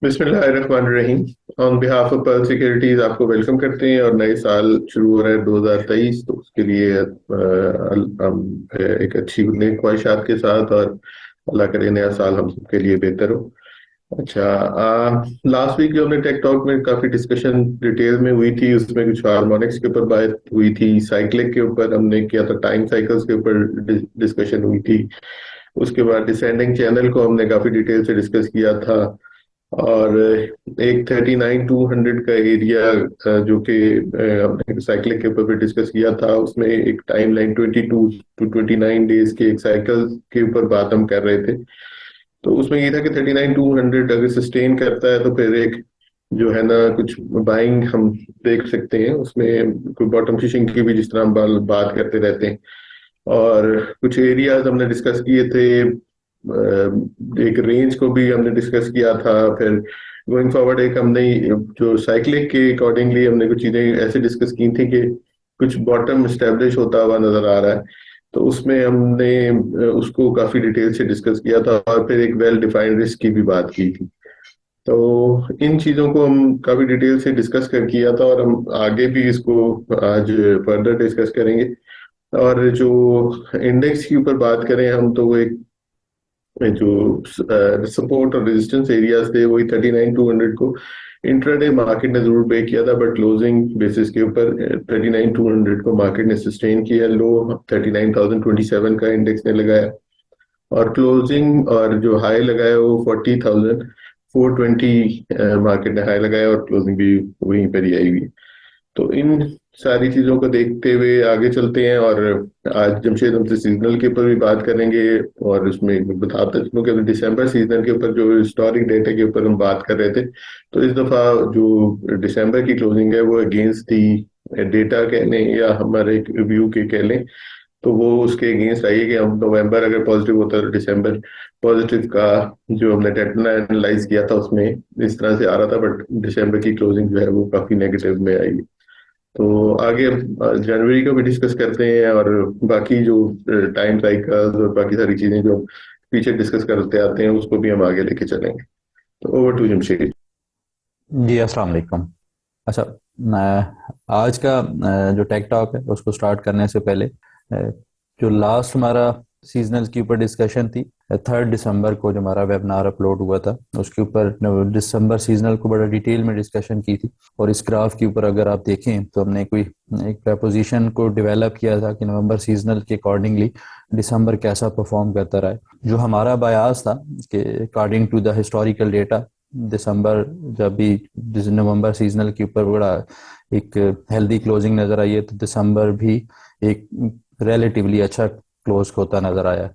बिस्मिल्लाहिर्रहमानिर्रहीम। On behalf of pearl securities आपको welcome करते हैं और नए साल शुरू हो रहा है 2023। तो उसके लिए हम एक अच्छी नेक ख्वाहिशात के साथ और अल्लाह करे नया साल हम सबके लिए बेहतर हो। अच्छा, लास्ट वीक जो हमने टेक टॉक में काफी डिस्कशन डिटेल में हुई थी, उसमें कुछ हार्मोनिक्स के ऊपर बात हुई थी, साइक्लिक के ऊपर हमने किया था, टाइम साइकिल्स के ऊपर डिस्कशन हुई थी। उसके बाद डिसेंडिंग चैनल को हमने काफी डिटेल से डिस्कस किया था। और एक 39-200 का एरिया जो कि हमने साइकिलिंग के ऊपर भी डिस्कस किया था, उसमें एक टाइम लाइन 22 to 29 डेज के एक साइकिल के ऊपर बात हम कर रहे थे। तो उसमें ये था कि 39-200 अगर सस्टेन करता है तो फिर एक जो है ना कुछ बाइंग हम देख सकते हैं उसमें, कोई बॉटम फिशिंग की भी जिस तरह हम बात करते रहते हैं। और कुछ एरियाज हमने डिस्कस किए थे, एक रेंज को भी हमने डिस्कस किया था। फिर गोइंग फॉरवर्ड एक हमने जो साइक्लिक के अकॉर्डिंगली हमने कुछ चीजें ऐसे डिस्कस की थी कि कुछ बॉटम स्टैब्लिश होता हुआ नजर आ रहा है। तो उसमें हमने उसको काफी डिटेल से डिस्कस किया था और फिर एक वेल डिफाइंड रिस्क की भी बात की थी। तो इन चीजों को हम काफी डिटेल से डिस्कस कर किया था और हम आगे भी इसको आज फर्दर डिस्कस करेंगे। और जो इंडेक्स के ऊपर बात करें हम, तो वो एक जो सपोर्ट और रेजिस्टेंस एरियाज थे वही 39-200 को इंट्राडे मार्केट ने जरूर ब्रेक किया था, बट क्लोजिंग बेसिस के ऊपर 39-200 को मार्केट ने सस्टेन किया। लो 39,027 का इंडेक्स ने लगाया और क्लोजिंग और जो हाई लगाया वो 40,420 मार्केट ने हाई लगाया और क्लोजिंग भी वहीं पर ही आई हुई है। तो इन सारी चीजों को देखते हुए आगे चलते हैं। और आज जमशेद हमसे सीजनल के ऊपर भी बात करेंगे और उसमें मैं बताता चलूं कि अभी दिसंबर सीजन के ऊपर जो हिस्टोरिक डेटा के ऊपर हम बात कर रहे थे, तो इस दफा जो दिसंबर की क्लोजिंग है वो अगेंस्ट दी डेटा कह लें या हमारे एक व्यू के कह लें, तो वो उसके अगेंस्ट आई है कि हम नवंबर अगर पॉजिटिव होता तो दिसंबर पॉजिटिव का जो हमने डेटा एनालाइज किया था उसमें इस तरह से आ रहा था, बट दिसंबर की क्लोजिंग जो है वो काफी नेगेटिव में आई। तो आगे जनवरी को भी डिस्कस करते हैं और बाकी जो टाइम साइकिल्स और बाकी सारी चीजें जो पीछे डिस्कस करते आते हैं उसको भी हम आगे लेके चलेंगे। तो ओवर टू जमशेद। जी अस्सलाम वालेकुम। अच्छा, आज का जो टेक टॉक है उसको स्टार्ट करने से पहले जो लास्ट हमारा सीजनल के ऊपर डिस्कशन थी, 3 दिसंबर को जो हमारा वेबिनार अपलोड हुआ था उसके ऊपर दिसंबर सीजनल को बड़ा डिटेल में डिस्कशन की थी। और इस ग्राफ के ऊपर अगर आप देखें तो हमने कोई एक प्रपोजिशन को डेवलप किया था कि नवंबर सीजनल के अकॉर्डिंगली दिसंबर कैसा परफॉर्म करता रहा है। जो हमारा बयास था कि according to the historical data, दिसंबर जब भी नवंबर सीजनल के ऊपर बड़ा एक हेल्दी क्लोजिंग नजर आई है, तो दिसंबर भी एक रिलेटिवली अच्छा क्लोज होता नजर आया।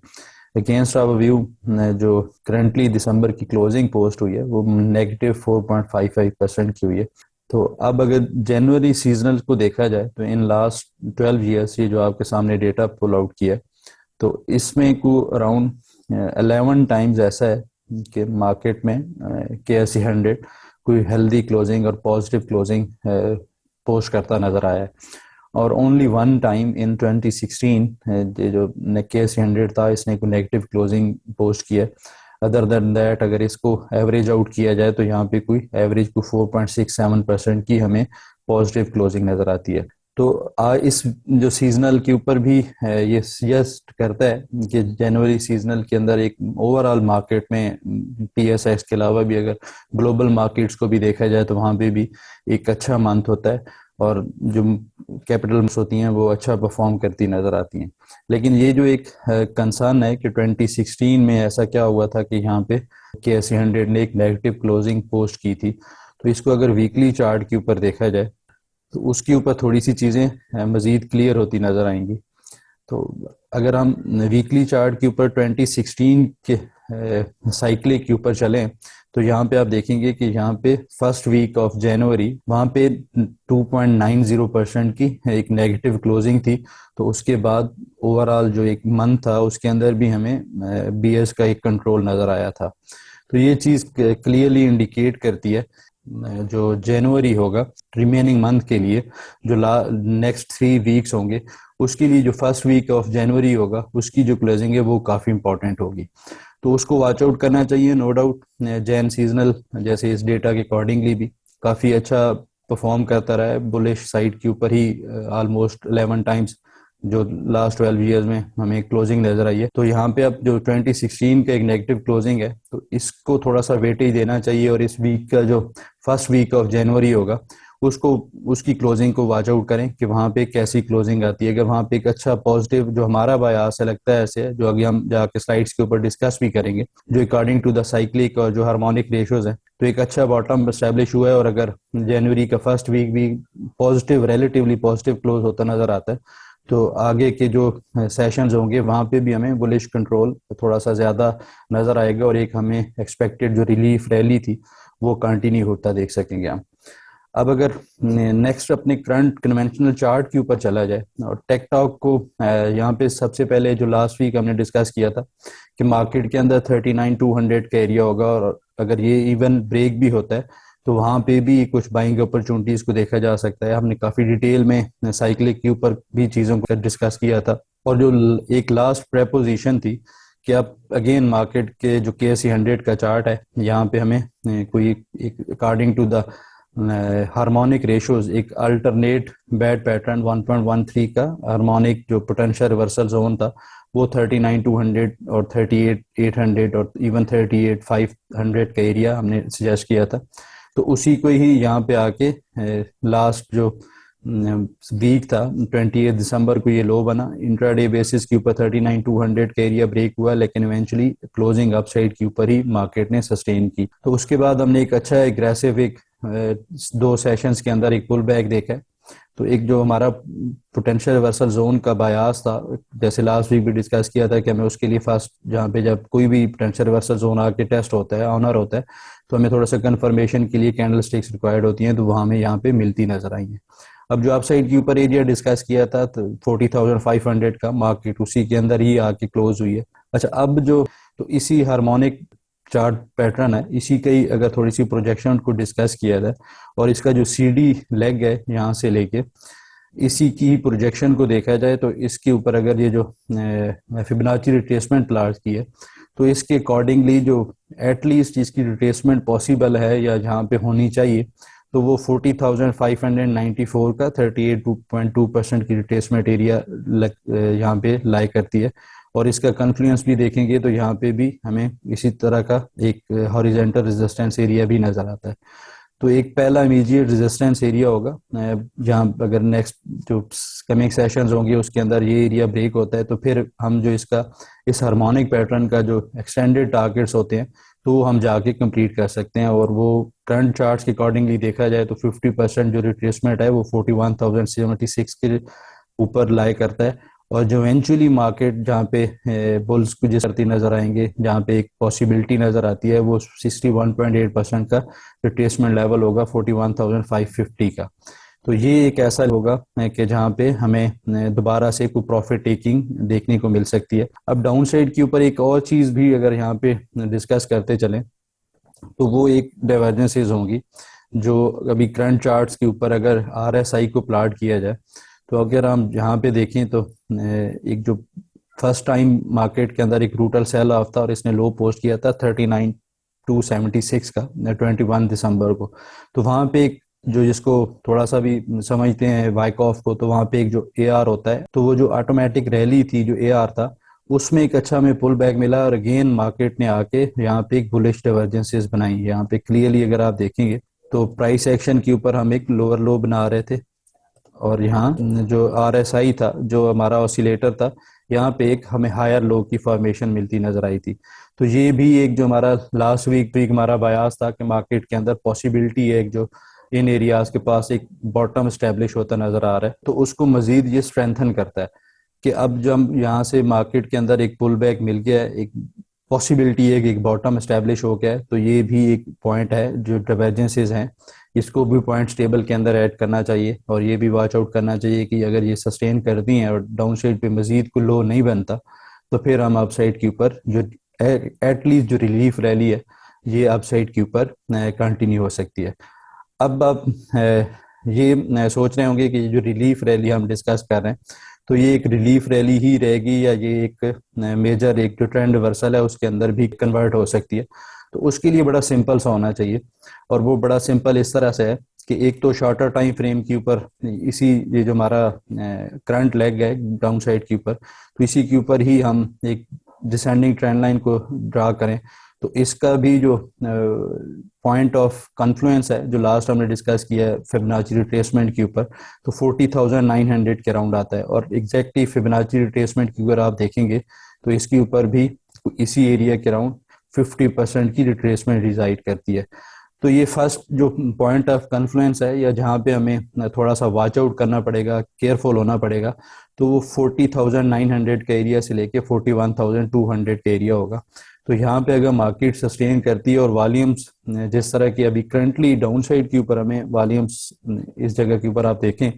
अगेंस्ट आवर व्यू जो करंटली दिसंबर की क्लोजिंग पोस्ट हुई है वो -4.55% की हुई है। तो अब अगर जनवरी सीजनल को देखा जाए तो इन लास्ट 12 ईयर्स ये जो आपके सामने डेटा पुल आउट किया है, तो इसमें को अराउंड 11 टाइम्स ऐसा है कि मार्केट में KSE 100 कोई हेल्दी क्लोजिंग और पॉजिटिव क्लोजिंग पोस्ट करता नजर आया है। और ओनली 1 टाइम इन 2016 ये जो KSE 100 था इसने कोई नेगेटिव क्लोजिंग पोस्ट किया है। अदर देन दैट अगर इसको एवरेज आउट किया जाए तो यहाँ पे कोई एवरेज को 4.67% की हमें पॉजिटिव क्लोजिंग नजर आती है। तो इस जो सीजनल के ऊपर भी ये सजेस्ट करता है कि जनवरी सीजनल के अंदर एक ओवरऑल मार्केट में PSX के अलावा भी अगर ग्लोबल मार्केट्स को भी देखा जाए तो वहाँ पे भी एक अच्छा मंथ होता है और जो कैपिटल्स होती हैं वो अच्छा परफॉर्म करती नजर आती हैं। लेकिन ये जो एक कंसर्न है कि 2016 में ऐसा क्या हुआ था कि यहाँ पे KSE 100 ने एक नेगेटिव क्लोजिंग पोस्ट की थी। तो इसको अगर वीकली चार्ट के ऊपर देखा जाए तो उसके ऊपर थोड़ी सी चीज़ें मज़ीद क्लियर होती नज़र आएंगी। तो अगर हम वीकली चार्ट के ऊपर 2016 के साइकिल के ऊपर चलें तो यहाँ पे आप देखेंगे कि यहाँ पे फर्स्ट वीक ऑफ जनवरी वहाँ पे 2.90% की एक नेगेटिव क्लोजिंग थी। तो उसके बाद ओवरऑल जो एक मंथ था उसके अंदर भी हमें BS का एक कंट्रोल नज़र आया था। तो ये चीज़ क्लियरली इंडिकेट करती है जो जनवरी होगा रिमेनिंग मंथ के लिए, जो नेक्स्ट 3 वीक्स होंगे उसके लिए जो फर्स्ट वीक ऑफ जनवरी होगा उसकी जो क्लोजिंग है वो काफ़ी इंपॉर्टेंट होगी। तो उसको वॉच आउट करना चाहिए नो डाउट। जैन सीजनल जैसे इस डेटा के अकॉर्डिंगली भी काफ़ी अच्छा परफॉर्म करता रहा है, बुलिश साइड के ऊपर ही ऑलमोस्ट 11 टाइम्स जो लास्ट 12 ईयर्स में हमें क्लोजिंग नजर आई है। तो यहाँ पे अब जो 2016 का एक नेगेटिव क्लोजिंग है, तो इसको थोड़ा सा वेटेज देना चाहिए, और इस वीक का जो फर्स्ट वीक ऑफ जनवरी होगा उसको उसकी क्लोजिंग को वॉच आउट करें कि वहाँ पे कैसी क्लोजिंग आती है। अगर वहाँ पे एक अच्छा पॉजिटिव जो हमारा बायास है लगता है ऐसे है, जो अभी हम जाके स्लाइड्स के ऊपर डिस्कस भी करेंगे, जो अकॉर्डिंग टू द साइक्लिक और जो हार्मोनिक रेशियोज है, तो एक अच्छा बॉटम स्टैब्लिश हुआ है। और अगर जनवरी का फर्स्ट वीक भी पॉजिटिव रिलेटिवली पॉजिटिव क्लोज होता नजर आता है, तो आगे के जो सेशंस होंगे वहां पे भी हमें बुलिश कंट्रोल थोड़ा सा ज्यादा नजर आएगा, और एक हमें एक्सपेक्टेड जो रिलीफ रैली थी वो कंटिन्यू होता देख सकेंगे हम। अब अगर नेक्स्ट अपने करंट कन्वेंशनल चार्ट के ऊपर चला जाए और टेकटॉक को यहाँ पे सबसे पहले जो लास्ट वीक हमने डिस्कस किया था कि मार्केट के अंदर 39,200 का एरिया होगा, और अगर ये इवन ब्रेक भी होता है तो वहां पे भी कुछ बाइंग अपॉर्चुनिटीज को देखा जा सकता है। हमने काफी डिटेल में साइक्लिक के ऊपर भी चीजों को डिस्कस किया था, और जो एक लास्ट प्रेपोजिशन थी कि अब अगेन मार्केट के जो KSE 100 का चार्ट है, यहाँ पे हमें कोई एक according to the harmonic ratios एक अल्टरनेट बैड पैटर्न 1.13 का हार्मोनिक जो पोटेंशियल रिवर्सल जोन था वो 39,200 और 38,800 और इवन 38,500 का एरिया हमने सजेस्ट किया था। तो उसी को ही यहाँ पे आके लास्ट जो वीक था 28 दिसंबर को ये लो बना, इंट्राडे बेसिस के ऊपर 39,200 का एरिया ब्रेक हुआ, लेकिन इवेंचुअली क्लोजिंग अपसाइड के ऊपर ही मार्केट ने सस्टेन की। तो उसके बाद हमने एक अच्छा एग्रेसिव एक दो सेशंस के अंदर एक पुल बैक देखा है। तो एक जो हमारा पोटेंशियल रिवर्सल जोन का बायास था, जैसे लास्ट वीक भी डिस्कस किया था कि हमें उसके लिए फर्स्ट जहाँ पे जब कोई भी पोटेंशियल रिवर्सल जोन आके टेस्ट होता है ऑनर होता है, तो हमें थोड़ा सा कंफर्मेशन के लिए कैंडल स्टिक्स रिक्वायर्ड होती हैं, तो वहाँ हमें यहाँ पे मिलती नजर आई है। अब जो अपसाइड के ऊपर एरिया डिस्कस किया था तो 40,500 का मार्केट उसी के अंदर ही आके क्लोज हुई है। अच्छा, अब जो तो इसी हार्मोनिक चार्ट पैटर्न है, इसी का ही अगर थोड़ी सी प्रोजेक्शन को डिस्कस किया जाए और इसका जो CD लेग है यहाँ से लेके इसी की प्रोजेक्शन को देखा जाए, तो इसके ऊपर अगर ये जो फिबोनाची रिट्रेसमेंट प्लाट की है, तो इसके अकॉर्डिंगली जो एटलीस्ट इसकी रिट्रेसमेंट पॉसिबल है या जहाँ पे होनी चाहिए, तो वो 40,594 का 38.2% की रिट्रेसमेंट एरिया यहाँ पे लाई करती है। और इसका कन्फ्लुएंस भी देखेंगे तो यहाँ पे भी हमें इसी तरह का एक हॉरिजॉन्टल रेजिस्टेंस एरिया भी नजर आता है। तो एक पहला इमीडिएट रेजिस्टेंस एरिया होगा जहाँ अगर नेक्स्ट जो कमिंग सेशंस होंगे उसके अंदर ये एरिया ब्रेक होता है, तो फिर हम जो इसका इस हार्मोनिक पैटर्न का जो एक्सटेंडेड टारगेट्स होते हैं तो हम जाके कंप्लीट कर सकते हैं। और वो करंट चार्ट्स के अकॉर्डिंगली देखा जाए तो 50% जो रिट्रेसमेंट है वो 41,076 के ऊपर लाई करता है। और जो इवेंचुअली मार्केट जहाँ पे बुल्स को जिस करती नजर आएंगे, जहाँ पे एक पॉसिबिलिटी नजर आती है, वो 61.8% का रिट्रेसमेंट लेवल होगा 41,550 का। तो ये एक ऐसा होगा कि जहाँ पे हमें दोबारा से कोई प्रॉफिट टेकिंग देखने को मिल सकती है। अब डाउन साइड के ऊपर एक और चीज भी अगर यहाँ पे डिस्कस करते चलें, तो वो एक डाइवर्जेंसेस होंगी जो अभी करंट चार्ट्स के ऊपर अगर RSI को प्लाट किया जाए, तो अगर हम यहाँ पे देखें तो एक जो फर्स्ट टाइम मार्केट के अंदर एक ब्रूटल सेल ऑफ था और इसने लो पोस्ट किया था 39,276 का 21 दिसंबर को। तो वहाँ पे एक जो जिसको थोड़ा सा भी समझते हैं वाइकऑफ को, तो वहाँ पे एक जो AR होता है, तो वो जो ऑटोमेटिक रैली थी जो AR था उसमें एक अच्छा हमें पुल बैक मिला, और अगेन मार्केट ने आके यहाँ पे एक बुलिश डाइवर्जेंसेस बनाई। यहाँ पे क्लियरली अगर आप देखेंगे तो प्राइस एक्शन के ऊपर हम एक लोअर लो बना रहे थे, और यहाँ जो RSI था जो हमारा ऑसिलेटर था, यहाँ पे एक हमें हायर लो की फॉर्मेशन मिलती नजर आई थी। तो ये भी एक जो हमारा लास्ट वीक हमारा बयास था कि मार्केट के अंदर पॉसिबिलिटी है एक जो इन एरियाज के पास एक बॉटम स्टैब्लिश होता नजर आ रहा है, तो उसको मजीद ये स्ट्रेंथन करता है कि अब जब यहाँ से मार्केट के अंदर एक पुल बैक मिल गया है, एक पॉसिबिलिटी है कि एक बॉटम स्टैब्लिश हो गया है, तो ये भी एक पॉइंट है जो डाइवर्जेंसेस हैं इसको भी पॉइंट टेबल के अंदर ऐड करना चाहिए। और ये भी वॉच आउट करना चाहिए कि अगर ये सस्टेन करती हैं और डाउन साइड पे मजीद को लो नहीं बनता, तो फिर हम अप साइड के ऊपर जो एटलीस्ट जो रिलीफ रैली है ये अप साइड के ऊपर कंटिन्यू हो सकती है। अब आप ये सोच रहे होंगे कि जो रिलीफ रैली हम डिस्कस कर रहे हैं, तो ये एक रिलीफ रैली ही रहेगी या ये एक मेजर एक जो ट्रेंड रिवर्सल है उसके अंदर भी कन्वर्ट हो सकती है। तो उसके लिए बड़ा सिंपल सा होना चाहिए, और वो बड़ा सिंपल इस तरह से है कि एक तो शॉर्टर टाइम फ्रेम के ऊपर इसी ये जो हमारा करंट लेग है डाउन साइड के ऊपर, तो इसी के ऊपर ही हम एक डिसेंडिंग ट्रेंड लाइन को ड्रा करें। तो इसका भी जो पॉइंट ऑफ कन्फ्लुएंस है जो लास्ट हमने डिस्कस किया है फिबोनाची रिट्रेसमेंट के ऊपर, तो 40,900 के अराउंड आता है, और एग्जैक्टली फिबोनाची रिट्रेसमेंट की अगर आप देखेंगे तो इसके ऊपर भी इसी एरिया के अराउंड 50% की रिट्रेसमेंट रिजाइड करती है। तो ये फर्स्ट जो पॉइंट ऑफ कन्फ्लुएंस है या जहाँ पे हमें थोड़ा सा वॉच आउट करना पड़ेगा, केयरफुल होना पड़ेगा, तो वो 40,900 का एरिया से लेके 41,200 का एरिया होगा। तो यहाँ पे अगर मार्केट सस्टेन करती है और वॉल्यूम्स जिस तरह की अभी करंटली डाउन साइड के ऊपर हमें वॉल्यूम्स इस जगह के ऊपर आप देखें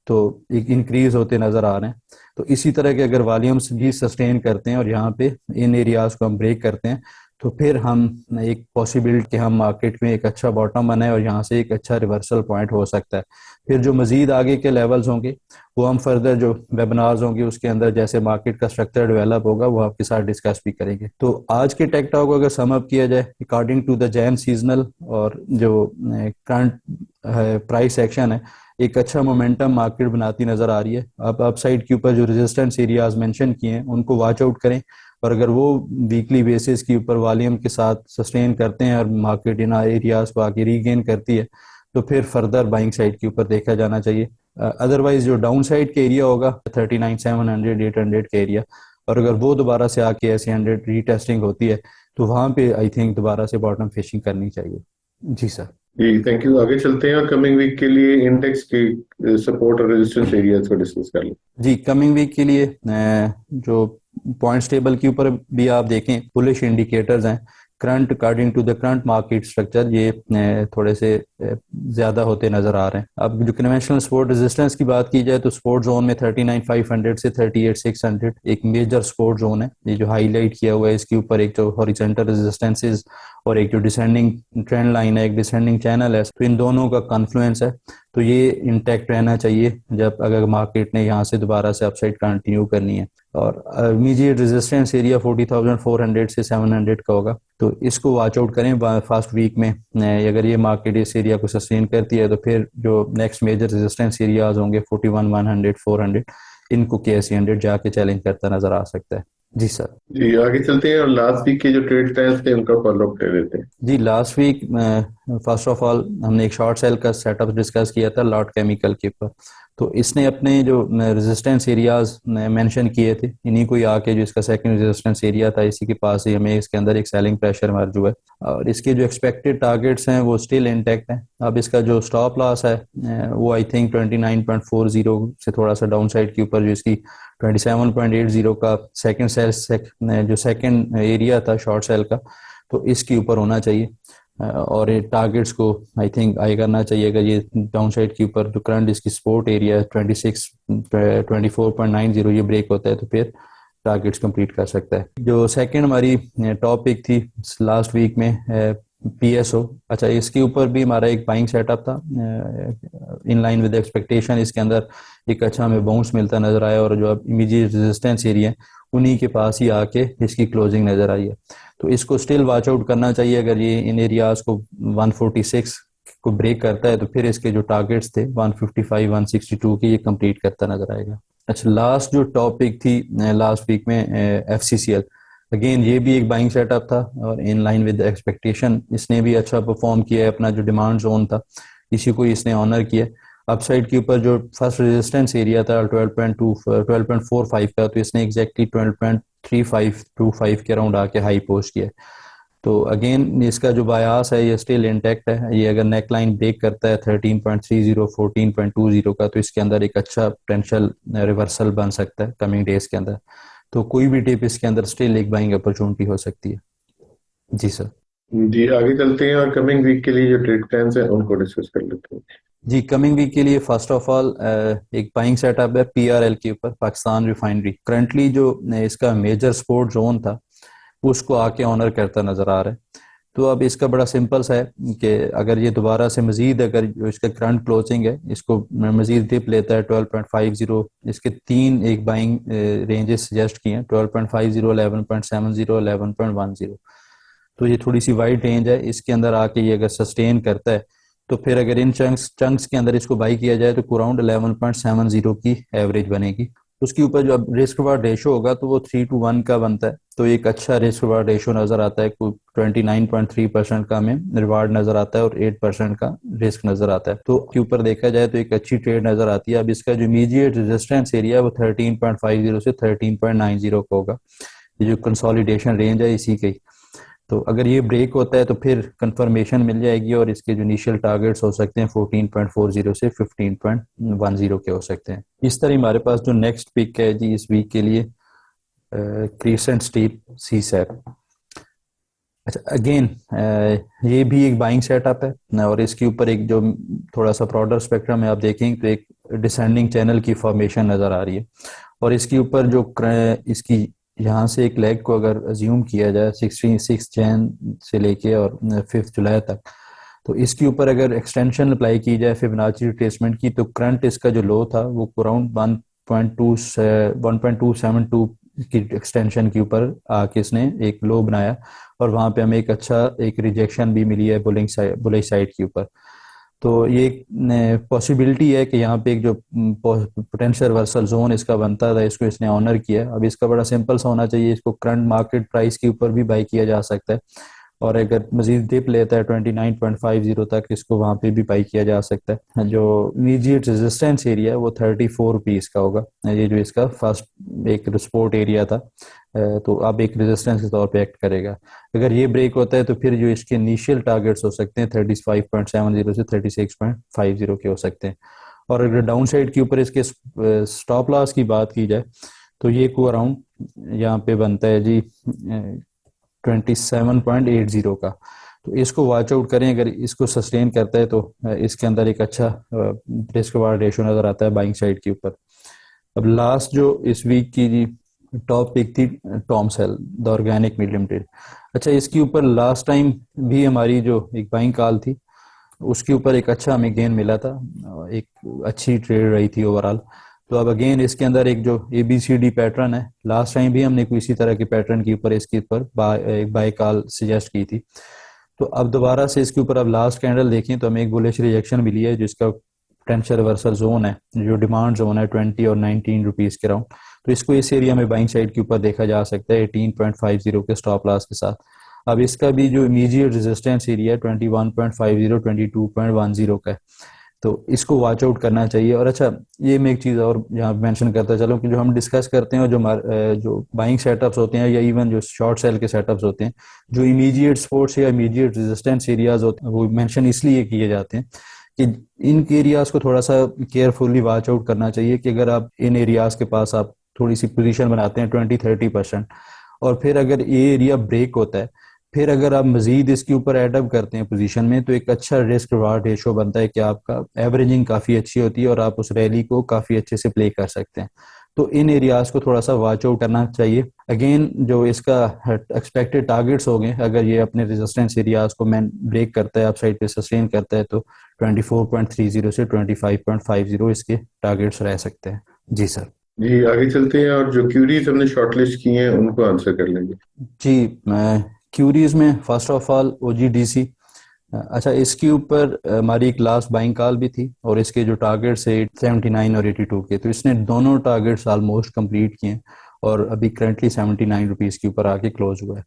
तो एक इंक्रीज होते नजर आ रहे हैं, तो इसी तरह के अगर वॉल्यूम्स भी सस्टेन करते हैं और यहाँ पे इन एरियाज को हम ब्रेक करते हैं, तो फिर हम एक पॉसिबिलिटी कि हम मार्केट में एक अच्छा बॉटम बनाए और यहाँ से एक अच्छा रिवर्सल पॉइंट हो सकता है। फिर जो मजीद आगे के लेवल्स होंगे वो हम फर्दर जो वेबिनार्स होंगे उसके अंदर जैसे मार्केट का स्ट्रक्चर डेवलप होगा वो आपके साथ डिस्कस भी करेंगे। तो आज के टेक टॉक को अगर सम अप किया जाए अकॉर्डिंग टू द जैन सीजनल और जो करंट प्राइस एक्शन है, एक अच्छा मोमेंटम मार्केट बनाती नजर आ रही है। आप अपसाइड के ऊपर जो रेजिस्टेंस एरियाज मेंशन किए हैं उनको वॉच आउट करें, और अगर वो वीकली बेसिस के ऊपर वॉल्यूम के साथ सस्टेन करते हैं और मार्केट इन एरियाज को आगे रीगेन करती है तो फिर फर्दर बाइंग साइड के ऊपर देखा जाना चाहिए। अदरवाइज जो डाउन साइड के एरिया होगा 39,700 800 का एरिया, और अगर वो दोबारा से आके ऐसे 100 रीटेस्टिंग होती है तो वहां पे आई थिंक दोबारा से बॉटम फिशिंग करनी चाहिए। जी सर। जी थैंक यू। आगे चलते हैं और कमिंग वीक के लिए इंडेक्स के सपोर्ट और रेजिस्टेंस एरियाज को डिस्कस कर लें। जी कमिंग वीक के लिए जो पॉइंट्स टेबल के ऊपर भी आप देखें बुलिश इंडिकेटर्स हैं। Current according to the current market structure ये थोड़े से ज्यादा होते नजर आ रहे हैं। अब जो कन्वेंशनल सपोर्ट रेजिस्टेंस की बात की जाए तो सपोर्ट जोन में 39,500 से 38,600 एक मेजर सपोर्ट जोन है, ये जो हाईलाइट किया हुआ है। इसके ऊपर एक जो हॉरिजॉन्टल रेजिस्टेंसेस और एक जो डिसेंडिंग ट्रेंड लाइन है, एक डिसेंडिंग चैनल है, तो इन दोनों का कॉन्फ्लुएंस है। तो ये इंटैक्ट रहना चाहिए जब अगर मार्केट ने यहाँ से दोबारा से अपसाइड कंटिन्यू करनी है। और इमीडिएट रेजिस्टेंस एरिया 40,400 से 700 का होगा, तो इसको वॉच आउट करें फर्स्ट वीक में। अगर ये मार्केट इस एरिया को सस्टेन करती है तो फिर जो नेक्स्ट मेजर रेजिस्टेंस एरियाज होंगे 41,100 400 इनको KSE 100 जाके चैलेंज करता नजर आ सकता है। जी सर। जी आगे चलते हैं और लास्ट वीक के जो ट्रेड प्लान्स थे उनका फॉलो अप कर लेते हैं। जी last week first of all हमने एक शॉर्ट सेल का सेटअप डिस्कस किया था लॉट केमिकल के ऊपर। तो इसने अपने जो रेजिस्टेंस एरियाज मेंशन किए थे इन्हीं को ही आके जो इसका सेकंड रेजिस्टेंस एरिया था इसी के पास ही हमें इसके अंदर एक सेलिंग प्रेशर मर्ज हुआ है, और इसके जो एक्सपेक्टेड टारगेट्स हैं वो स्टिल इंटैक्ट हैं। अब इसका जो स्टॉप लॉस है वो आई थिंक 29.40 से थोड़ा सा डाउन साइड के ऊपर जो इसकी 27.80 का सेकंड सेल जो सेकंड एरिया था शॉर्ट सेल का, तो इसके ऊपर होना चाहिए। और ये टारगेट्स को आई थिंक आई करना चाहिए। अगर ये डाउन साइड के ऊपर जो करंट इसकी सपोर्ट एरिया 24.90 ये ब्रेक होता है तो फिर टारगेट्स कंप्लीट कर सकता है। जो सेकंड हमारी टॉपिक थी लास्ट वीक में PSO, अच्छा इसके ऊपर भी हमारा एक बाइंग सेटअप था इन लाइन विद एक्सपेक्टेशन। इसके अंदर एक अच्छा हमें बाउंस मिलता नजर आया और जो अब इमीडिएट रेजिस्टेंस एरिया उन्हीं के पास ही आके इसकी क्लोजिंग नजर आई है। तो इसको स्टिल वॉच आउट करना चाहिए। अगर ये इन एरियाज को 146 को ब्रेक करता है तो फिर इसके जो टारगेट्स थे 155 162 के ये कंप्लीट करता नजर आएगा। अच्छा लास्ट जो टॉपिक थी लास्ट वीक में FCCL, अगेन ये भी एक बाइंग सेटअप था और इन लाइन विद एक्सपेक्टेशन इसने भी अच्छा परफॉर्म किया है। अपना जो डिमांड जोन था इसी को इसने ऑनर किया। अपसाइड के ऊपर जो फर्स्ट रेजिस्टेंस एरिया था 12.45 का, तो इसने एग्जैक्टली 12.3525 के अराउंड आके हाई पोस्ट किया। तो अगेन इसका जो बायास है ये स्टिल इंटैक्ट है। ये अगर नेक लाइन ब्रेक करता है 13.30 14.20 का तो इसके अंदर एक अच्छा पोटेंशियल रिवर्सल बन सकता है कमिंग डेज के अंदर। तो कोई भी टिप इसके अंदर स्टिल एक बाइंग अपॉर्चुनिटी हो सकती है। जी सर। जी आगे चलते हैं और कमिंग वीक के लिए जो ट्रेड प्लान्स हैं उनको डिस्कस कर लेते हैं। जी कमिंग वीक के लिए फर्स्ट ऑफ ऑल एक बाइंग सेटअप है PRL के ऊपर, पाकिस्तान रिफाइनरी। करंटली जो इसका मेजर सपोर्ट जोन था उसको आके ऑनर करता नजर आ रहा है। तो अब इसका बड़ा सिंपल सा है कि अगर ये दोबारा से मजीद, अगर जो इसका करंट क्लोजिंग है इसको मजीद डिप लेता है 12.50, इसके तीन एक बाइंग रेंजेस सजेस्ट किए हैं, 12.50, 11.70, 11.10। तो ये थोड़ी सी वाइड रेंज है, इसके अंदर आके ये अगर सस्टेन करता है तो फिर अगर इन चंक्स के अंदर इसको बाई किया जाए तो अराउंड 11.70 की एवरेज बनेगी। उसके ऊपर जो अब रिस्क रिवार्ड रेशो होगा तो वो 3:1 का बनता है, तो एक अच्छा रिस्क रिवार्ड रेशो नजर आता है। 29.3% का हमें रिवार्ड नजर आता है और 8% का रिस्क नजर आता है। तो के ऊपर देखा जाए तो एक अच्छी ट्रेड नजर आती है। अब इसका जो इमीडिएट रेजिस्टेंस एरिया है वो 13.50 से 13.90 का होगा। ये जो कंसोलिडेशन रेंज है इसी की, तो अगर ये ब्रेक होता है तो फिर कंफर्मेशन मिल जाएगी और इसके जो इनिशियल टारगेट्स हो सकते हैं 14.40 से 15.10 के हो सकते हैं। इस तरह हमारे पास जो नेक्स्ट पिक है जी इस वीक के लिए क्रिसेंट स्टील सीसैप। अच्छा, अगेन ये भी एक बाइंग सेटअप है और इसके ऊपर एक जो थोड़ा सा ब्रॉडर स्पेक्ट्रम है आप देखेंगे तो एक डिसेंडिंग चैनल की फॉर्मेशन नजर आ रही है। और इसके ऊपर जो इसकी यहाँ से एक लेग को अगर अज्यूम किया जाए 6 जैन से लेके और 5 जुलाई तक, तो इसके ऊपर अगर एक्सटेंशन अप्लाई की जाए फिबोनाची रिट्रेसमेंट की, तो करंट इसका जो लो था वो अराउंड 1.272 की एक्सटेंशन के ऊपर आके इसने एक लो बनाया और वहां पे हमें एक अच्छा एक रिजेक्शन भी मिली है बुलिश साइड के ऊपर। तो ये एक पॉसिबिलिटी है कि यहाँ पे एक जो पोटेंशियल रिवर्सल जोन इसका बनता था इसको इसने ऑनर किया। अब इसका बड़ा सिंपल सा होना चाहिए, इसको करंट मार्केट प्राइस के ऊपर भी बाई किया जा सकता है और अगर मजीद डिप लेता है 29.50 तक इसको वहां पे भी बाई किया जा सकता है। जो इमीडिएट रेजिस्टेंस एरिया है वो 34 रुपीज का होगा, ये जो इसका फर्स्ट एक सपोर्ट एरिया था, तो अब एक रेजिस्टेंस के तौर पे एक्ट करेगा। अगर ये ब्रेक होता है तो फिर जो इसके इनिशियल टारगेट्स हो सकते हैं 35.70 से 36.50 के हो सकते हैं। और अगर डाउन साइड के ऊपर इसके स्टॉप लॉस की बात की जाए तो ये को अराउंड यहाँ पे बनता है जी 27.80 का। तो इसको वॉच आउट करें, अगर इसको सस्टेन करता है तो इसके अंदर एक अच्छा रिस्क रिवार्ड रेशो नजर आता है बाइंग साइड के ऊपर। अब लास्ट जो इस वीक की जी टॉप पिक थी टॉमसेल द ऑर्गेनिक मीट लिमिटेड। अच्छा, इसके ऊपर लास्ट टाइम भी हमारी जो एक बाइंग कॉल थी उसके ऊपर एक अच्छा हमें गेन मिला था, एक अच्छी ट्रेड रही थी ओवरऑल। तो अब अगेन इसके अंदर एक जो ABCD पैटर्न है, लास्ट टाइम भी हमने कोई इसी तरह के पैटर्न के ऊपर इसके ऊपर बाय कॉल सजेस्ट की थी। तो अब दोबारा से इसके ऊपर अब लास्ट कैंडल देखें तो हमें एक बुलिश रिजेक्शन मिली है जिसका पोटेंशियल रिवर्सल जोन है, जो डिमांड जोन है 20 और 19 रुपीज के राउंड। तो इसको इस एरिया में बाइंग साइड के ऊपर देखा जा सकता है 18.50 के स्टॉप लॉस के साथ। अब इसका भी जो इमीडिएट रेजिस्टेंस एरिया है 21.50 22.10 का है, तो इसको वॉच आउट करना चाहिए। और अच्छा, ये मैं एक चीज़ और यहाँ मेंशन करता चलो कि जो हम डिस्कस करते हैं जो बाइंग सेटअप्स होते हैं या इवन जो शॉर्ट सेल के सेटअप्स होते हैं, जो इमीडिएट सपोर्ट्स या इमीडिएट रेजिस्टेंस एरियाज होते हैं वो मेंशन इसलिए किए जाते हैं कि इन एरियाज को थोड़ा सा केयरफुली वॉच आउट करना चाहिए कि अगर आप इन एरियाज के पास आप थोड़ी सी पोजीशन बनाते हैं 20-30% और फिर अगर ये एरिया ब्रेक होता है, फिर अगर आप मजीद इसके ऊपर एडअप करते हैं पोजीशन में, तो एक अच्छा रिस्क रिवार्ड रेशो बनता है कि आपका एवरेजिंग काफ़ी अच्छी होती है और आप उस रैली को काफ़ी अच्छे से प्ले कर सकते हैं। तो इन एरियाज को थोड़ा सा वॉच आउट करना चाहिए। अगेन जो इसका एक्सपेक्टेड टारगेट्स हो गए, अगर ये अपने रेजिस्टेंस एरियाज को मैन ब्रेक करता है, अपसाइड पे सस्टेन करता है, तो 24.30 से 25.50 इसके टारगेट्स रह सकते हैं। जी सर। जी आगे चलते हैं और जो क्यूरीज हमने शॉर्टलिस्ट की हैं उनको आंसर कर लेंगे। जी, मैं क्यूरीज में फर्स्ट ऑफ ऑल OGDC। अच्छा, इसके ऊपर हमारी एक लास्ट बाइंग कॉल भी थी और इसके जो टारगेट्स है 79 और 82 के, तो इसने दोनों टारगेट्स ऑलमोस्ट कंप्लीट किए और अभी करंटली 79 रुपीज़ के ऊपर आके क्लोज हुआ है।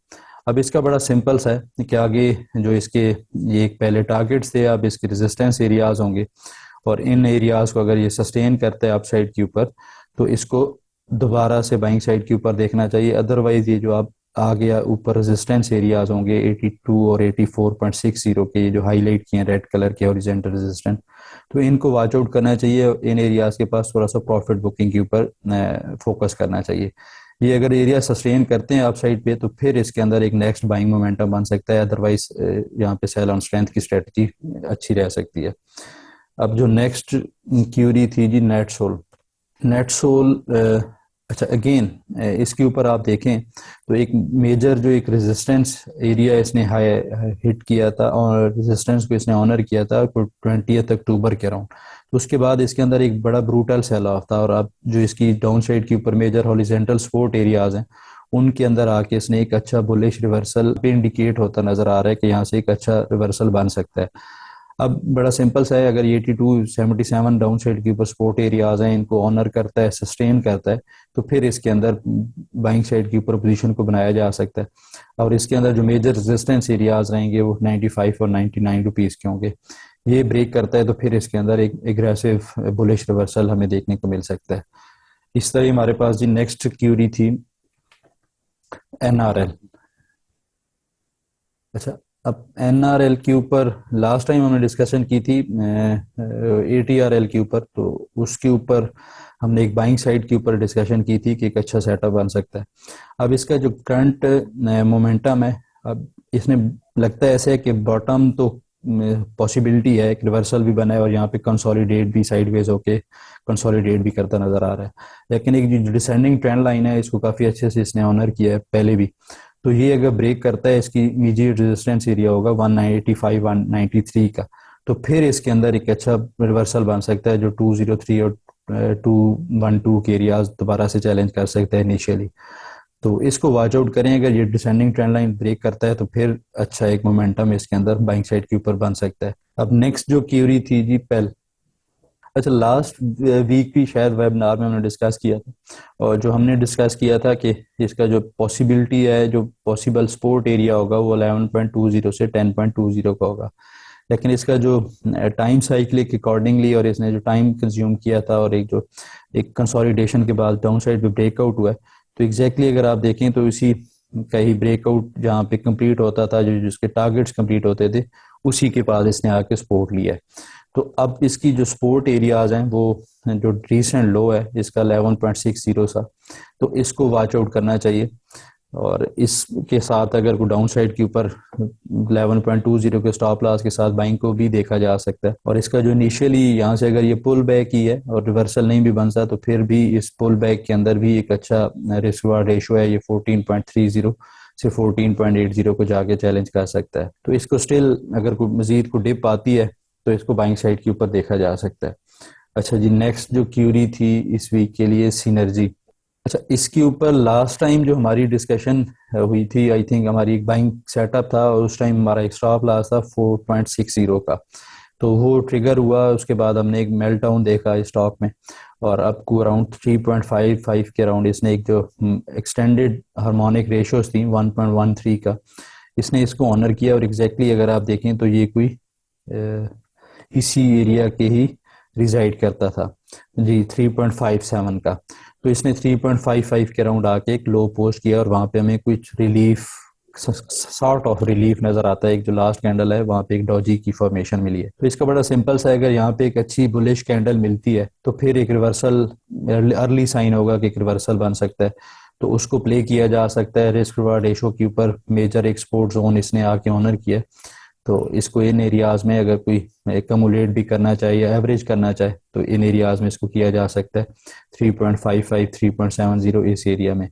अब इसका बड़ा सिंपल सा है कि आगे जो इसके ये एक पहले टारगेट्स थे, अब इसके रेजिस्टेंस एरियाज होंगे और इन एरियाज को अगर ये सस्टेन करता है अपसाइड के ऊपर तो इसको दोबारा से बाइंग साइड के ऊपर देखना चाहिए। अदरवाइज ये जो आप आ गया ऊपर रेजिस्टेंस एरियाज होंगे 82 और 84.60 के, ये जो हाईलाइट किए हैं रेड कलर के हॉरिजॉन्टल रेजिस्टेंस, तो इनको वॉच आउट करना चाहिए। इन एरियाज के पास थोड़ा सा प्रॉफिट बुकिंग के ऊपर फोकस करना चाहिए। ये अगर एरिया सस्टेन करते हैं अपसाइड पे तो फिर इसके अंदर एक नेक्स्ट बाइंग मोमेंटम बन सकता है, अदरवाइज यहाँ पे सेल ऑन स्ट्रेंथ की स्ट्रेटजी अच्छी रह सकती है। अब जो नेक्स्ट क्यूरी थी जी नेटसोल अच्छा, अगेन इसके ऊपर आप देखें तो एक मेजर जो एक रेजिस्टेंस एरिया इसने हाई हिट किया था और रेजिस्टेंस को इसने ऑनर किया था 20 अक्टूबर के अराउंड। तो उसके बाद इसके अंदर एक बड़ा ब्रूटल सेल ऑफ था, और अब जो इसकी डाउन साइड के ऊपर मेजर हॉरिजॉन्टल सपोर्ट एरियाज हैं उनके अंदर आके इसने एक अच्छा बुलिश रिवर्सल पे इंडिकेट होता नजर आ रहा है कि यहाँ से एक अच्छा रिवर्सल बन सकता है। अब बड़ा सिंपल सा है, अगर ये 8277 डाउन साइड के ऊपर सपोर्ट एरियाज हैं इनको ऑनर करता है, सस्टेन करता है, तो फिर इसके अंदर बाइंग साइड के ऊपर पोजीशन को बनाया जा सकता है। और इसके अंदर जो मेजर रेजिस्टेंस एरियाज रहेंगे वो 95 और 99 रुपीज के होंगे। ये ब्रेक करता है तो फिर इसके अंदर एक एग्रेसिव बुलिश रिवर्सल हमें देखने को मिल सकता है। इस तरह हमारे पास जी नेक्स्ट क्यूरी थी एनआरएल। अच्छा, अब एनआरएल के ऊपर लास्ट टाइम हमने डिस्कशन की थी एटीआरएल के ऊपर, तो उसके ऊपर हमने एक बाइंग साइड के ऊपर डिस्कशन की थी कि एक अच्छा सेटअप बन सकता है। अब इसका जो करंट मोमेंटम है, अब इसने लगता है ऐसे है कि बॉटम तो पॉसिबिलिटी है, एक रिवर्सल भी बना है और यहाँ पे कंसोलिडेट भी साइडवेज होके कंसोलिडेट भी करता नजर आ रहा है। लेकिन एक जो डिसेंडिंग ट्रेंड लाइन है इसको काफी अच्छे से इसने ऑनर किया है पहले भी। तो ये अगर ब्रेक करता है, इसकी इमीडिएट रेजिस्टेंस एरिया होगा 195 193 का, तो फिर इसके अंदर एक अच्छा रिवर्सल बन सकता है जो 203 और 212 के एरियाज दोबारा से चैलेंज कर सकता है इनिशियली। तो इसको वॉच आउट करें, अगर ये डिसेंडिंग ट्रेंड लाइन ब्रेक करता है तो फिर अच्छा एक मोमेंटम इसके अंदर बाइंग साइड के ऊपर बन सकता है। अब नेक्स्ट जो क्यूरी थी जी पेल। अच्छा, लास्ट वीक भी शायद वेबिनार में हमने डिस्कस किया था, और जो हमने डिस्कस किया था कि इसका जो पॉसिबिलिटी है, जो पॉसिबल सपोर्ट एरिया होगा वो 11.20 से 10.20 का होगा। लेकिन इसका जो टाइम साइक्लिक अकॉर्डिंगली और इसने जो टाइम कंज्यूम किया था और एक जो एक कंसोलिडेशन के बाद डाउन साइड पे ब्रेकआउट हुआ है, तो एग्जैक्टली अगर आप देखें तो इसी का ही ब्रेकआउट जहाँ पे कंप्लीट होता था, जो जिसके टारगेट्स कंप्लीट होते थे, उसी के बाद इसने आके सपोर्ट लिया है। तो अब इसकी जो सपोर्ट एरियाज हैं वो जो रीसेंट लो है इसका 11.60 सा, तो इसको वॉच आउट करना चाहिए। और इसके साथ अगर कोई डाउन साइड के ऊपर 11.20 के स्टॉप लॉस के साथ बाइंग को भी देखा जा सकता है। और इसका जो इनिशियली यहाँ से अगर ये पुल बैक ही है और रिवर्सल नहीं भी बनता, तो फिर भी इस पुल बैक के अंदर भी एक अच्छा रिस्क रिवार्ड रेशो है, ये 14.30 से 14.80 को जाके चैलेंज कर सकता है। तो इसको स्टिल अगर कोई मजीद को डिप आती है तो इसको बाइंग साइड के ऊपर देखा जा सकता है। अच्छा जी, नेक्स्ट जो क्यूरी थी इस वीक के लिए सिनर्जी। अच्छा, इसके ऊपर लास्ट टाइम जो हमारी डिस्कशन हुई थी, आई थिंक हमारी एक बाइंग सेटअप था और उस टाइम हमारा एक स्टॉप लॉस था 4.60 का, तो वो ट्रिगर हुआ। उसके बाद हमने एक मेल्ट डाउन देखा इस स्टॉक में, और अब को अराउंड 3.55 के अराउंड इसने एक जो एक्सटेंडेड हार्मोनिक रेशियोज थी 1.13 का, इसने इसको ऑनर किया। और एग्जैक्टली अगर आप देखें तो ये कोई इसी एरिया के ही रिजाइड करता था जी, 3.57 का। तो इसने 3.55 के अराउंड आके एक लो पोस्ट किया और वहां पे हमें कुछ रिलीफ, सॉर्ट ऑफ रिलीफ नजर आता है। एक जो लास्ट कैंडल है वहां पे एक डॉजी की फॉर्मेशन मिली है। तो इसका बड़ा सिंपल सा है, अगर यहाँ पे एक अच्छी बुलिश कैंडल मिलती है तो फिर एक रिवर्सल अर्ली साइन होगा कि एक रिवर्सल बन सकता है, तो उसको प्ले किया जा सकता है। रिस्क रिवार्ड रेशो के ऊपर मेजर एक्सपोर्ट जोन इसने आके ऑनर किया, तो इसको इन एरियाज में अगर कोई एकमुलेट भी करना चाहे या एवरेज करना चाहे तो इन एरियाज में इसको किया जा सकता है 3.55 3.70 इस एरिया में।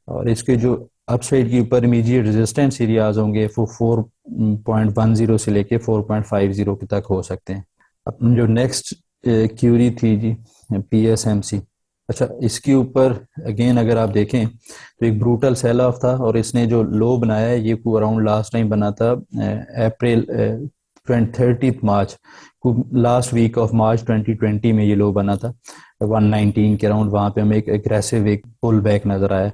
और इसके जो अपसाइड के ऊपर इमीडिएट रेजिस्टेंस एरियाज होंगे वो 4.10 से लेके 4.50 के तक हो सकते हैं। अपनी जो नेक्स्ट क्यूरी थी जी PSMC। अच्छा, इसके ऊपर अगेन अगर आप देखें तो एक ब्रूटल सेल ऑफ था और इसने जो लो बनाया है ये को अराउंड लास्ट टाइम बना था अप्रैल 30 मार्च को, लास्ट वीक ऑफ मार्च 2020 में ये लो बना था 119 के अराउंड। वहां पे हमें एक एग्रेसिव एक पुल बैक नजर आया।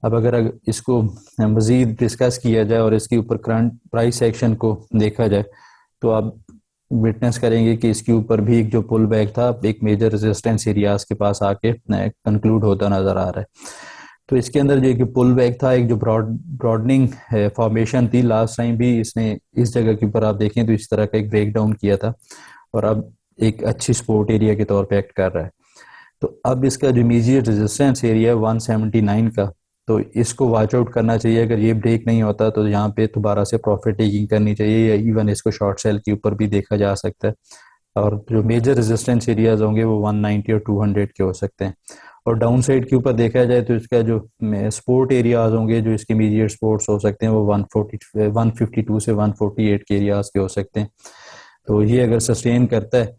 अब अगर इसको मजीद डिस्कस किया जाए और इसके ऊपर करंट प्राइस एक्शन को देखा जाए तो आप विटनेस करेंगे कि इसके ऊपर भी एक जो पुल बैक था एक मेजर रेजिस्टेंस एरियाज के पास आके कंक्लूड होता नजर आ रहा है। तो इसके अंदर जो एक पुल बैक था, एक जो ब्रॉडनिंग फॉर्मेशन थी, लास्ट टाइम भी इसने इस जगह के ऊपर आप देखें तो इस तरह का एक ब्रेक डाउन किया था और अब एक अच्छी सपोर्ट एरिया के तौर पर एक्ट कर रहा है। तो अब इसका जो इमीडिएट रेजिस्टेंस एरिया 179 का, तो इसको वॉच आउट करना चाहिए। अगर ये ब्रेक नहीं होता तो यहाँ पे दोबारा से प्रॉफिट टेकिंग करनी चाहिए या इवन इसको शॉर्ट सेल के ऊपर भी देखा जा सकता है। और जो मेजर रेजिस्टेंस एरियाज होंगे वो 190 और 200 के हो सकते हैं। और डाउन साइड के ऊपर देखा जाए तो इसका जो स्पोर्ट एरियाज होंगे, जो इसके इमीडिएट स्पोर्ट्स हो सकते हैं, वो 152 से 148 के एरियाज के हो सकते हैं। तो ये अगर सस्टेन करता है,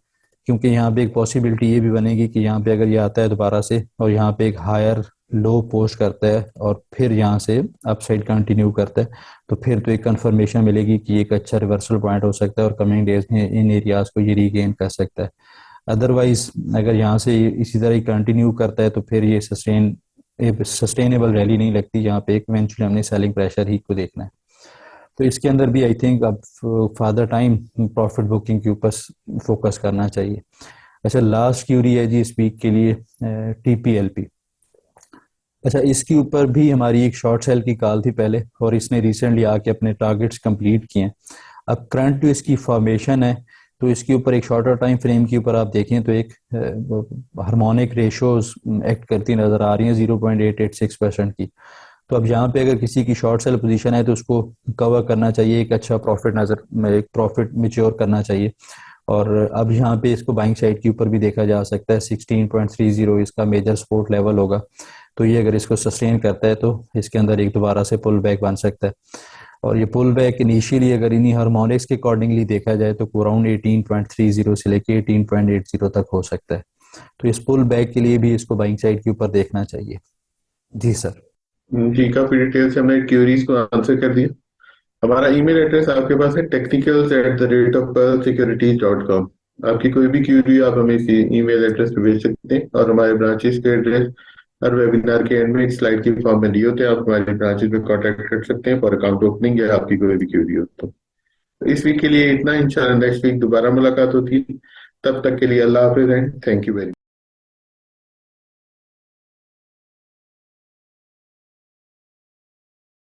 क्योंकि यहाँ पे एक पॉसिबिलिटी ये भी बनेगी कि यहाँ पे अगर ये आता है दोबारा से और यहाँ पे एक हायर लो पोस्ट करता है और फिर यहाँ से अपसाइड कंटिन्यू करता है, तो फिर तो एक कंफर्मेशन मिलेगी कि एक अच्छा रिवर्सल पॉइंट हो सकता है और कमिंग डेज में इन एरियाज को ये रीगेन कर सकता है। अदरवाइज अगर यहाँ से इसी तरह ही कंटिन्यू करता है तो फिर ये सस्टेनेबल रैली नहीं लगती, यहाँ पे एक इवेंचुअली हमने सेलिंग प्रेशर ही को देखना है। तो इसके अंदर भी आई थिंक अब फादर टाइम प्रॉफिट बुकिंग के ऊपर फोकस करना चाहिए। अच्छा, लास्ट क्यूरी है जी इस वीक के लिए, टीपीएलपी। अच्छा, इसके ऊपर भी हमारी एक शॉर्ट सेल की कॉल थी पहले और इसने रिसेंटली आके अपने टारगेट्स कंप्लीट किए हैं। अब करंट जो इसकी फॉर्मेशन है, तो इसके ऊपर एक शॉर्टर टाइम फ्रेम के ऊपर आप देखें तो एक हार्मोनिक रेशोज एक्ट करती नजर आ रही हैं 0.886% की। तो अब यहाँ पे अगर किसी की शॉर्ट सेल पोजीशन है तो उसको कवर करना चाहिए, एक अच्छा प्रॉफिट एक प्रॉफिट मिच्योर करना चाहिए। और अब यहाँ पे इसको बाइंग साइड के ऊपर भी देखा जा सकता है, 16.30 इसका मेजर सपोर्ट लेवल होगा। तो ये अगर इसको सस्टेन करता है तो इसके अंदर एक दोबारा से पुल बैक बन सकता है। और ये पुल बैक इनिशियली अगर इन्हीं हार्मोनिक्स के अकॉर्डिंगली देखा जाए तो अराउंड 18.30 से लेके 18.80 तक हो सकता है। तो इस पुल बैक के लिए भी इसको बाइंग साइड के ऊपर देखना चाहिए। जी सर। जी, काफी डिटेल से हमने क्यूरीज को आंसर कर दिया। हमारा ईमेल एड्रेस आपके पास है technicals@theratefpearlsecurities.com। आपकी कोई भी क्यूरी आप हमें इसी ईमेल एड्रेस पे भेज सकते हैं और हमारे ब्रांचेस के एड्रेस हर वेबिनार के एंड में एक स्लाइड की फॉर्म में दिए होते हैं। आप हमारे ब्रांचेस में कांटेक्ट कर सकते हैं फॉर अकाउंट ओपनिंग या आपकी कोई भी क्यूरी हो तो। इस वीक के लिए इतना, इंशाल्लाह नेक्स्ट वीक दोबारा मुलाकात होती है। तब तक के लिए अल्लाह हाफिज and thank you very much.